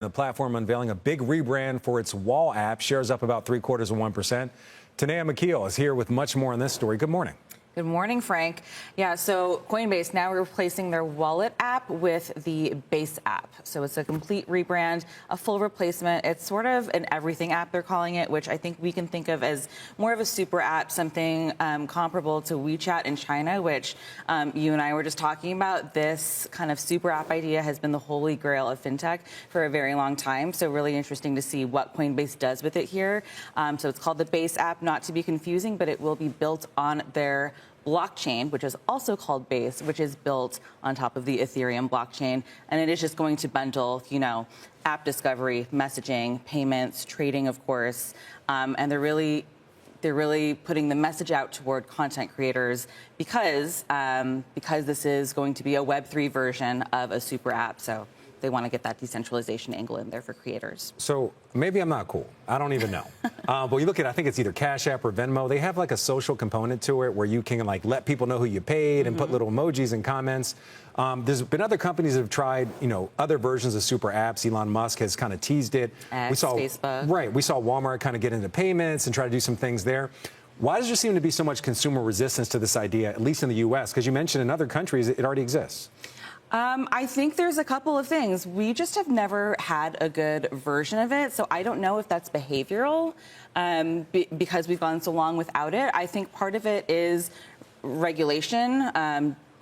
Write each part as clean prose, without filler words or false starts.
The platform unveiling a big rebrand for its Wall app, shares up about 0.75%. Tanea McKeel is here with much more on this story. Good morning. Good morning, Frank. Yeah, so Coinbase now replacing their wallet app with the Base app. So it's a complete rebrand, a full replacement. It's sort of an everything app, they're calling it, which I think we can think of as more of a super app, something comparable to WeChat in China, which you and I were just talking about. This kind of super app idea has been the holy grail of fintech for a very long time. So really interesting to see what Coinbase does with it here. So it's called the Base app, not to be confusing, but it will be built on their blockchain, which is also called Base, which is built on top of the Ethereum blockchain. And it is just going to bundle, app discovery, messaging, payments, trading, of course. And they're really putting the message out toward content creators because this is going to be a Web3 version of a super app. So they want to get that decentralization angle in there for creators. So maybe I'm not cool. I don't even know. But you look at, I think it's either Cash App or Venmo. They have like a social component to it where you can let people know who you paid and put little emojis and comments. There's been other companies that have tried, other versions of super apps. Elon Musk has kind of teased it. Facebook. Right. We saw Walmart kind of get into payments and try to do some things there. Why does there seem to be so much consumer resistance to this idea, at least in the U.S.? Because you mentioned in other countries it already exists. I think there's a couple of things. We just have never had a good version of it, so I don't know if that's behavioral because we've gone so long without it. I think part of it is regulation,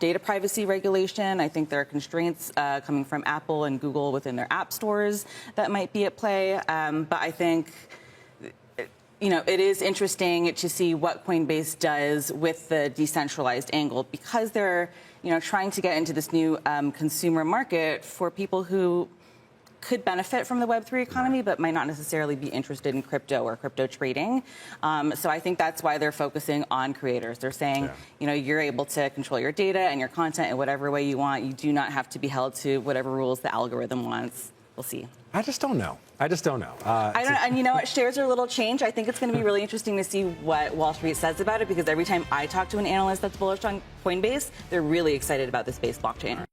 data privacy regulation. I think there are constraints coming from Apple and Google within their app stores that might be at play. But I think it is interesting to see what Coinbase does with the decentralized angle because they're trying to get into this new consumer market for people who could benefit from the Web3 economy, but might not necessarily be interested in crypto or crypto trading. So I think that's why they're focusing on creators. They're saying, you're able to control your data and your content in whatever way you want. You do not have to be held to whatever rules the algorithm wants. We'll see. I just don't know. And you know what? Shares are a little change. I think it's going to be really interesting to see what Wall Street says about it because every time I talk to an analyst that's bullish on Coinbase, they're really excited about this Base blockchain.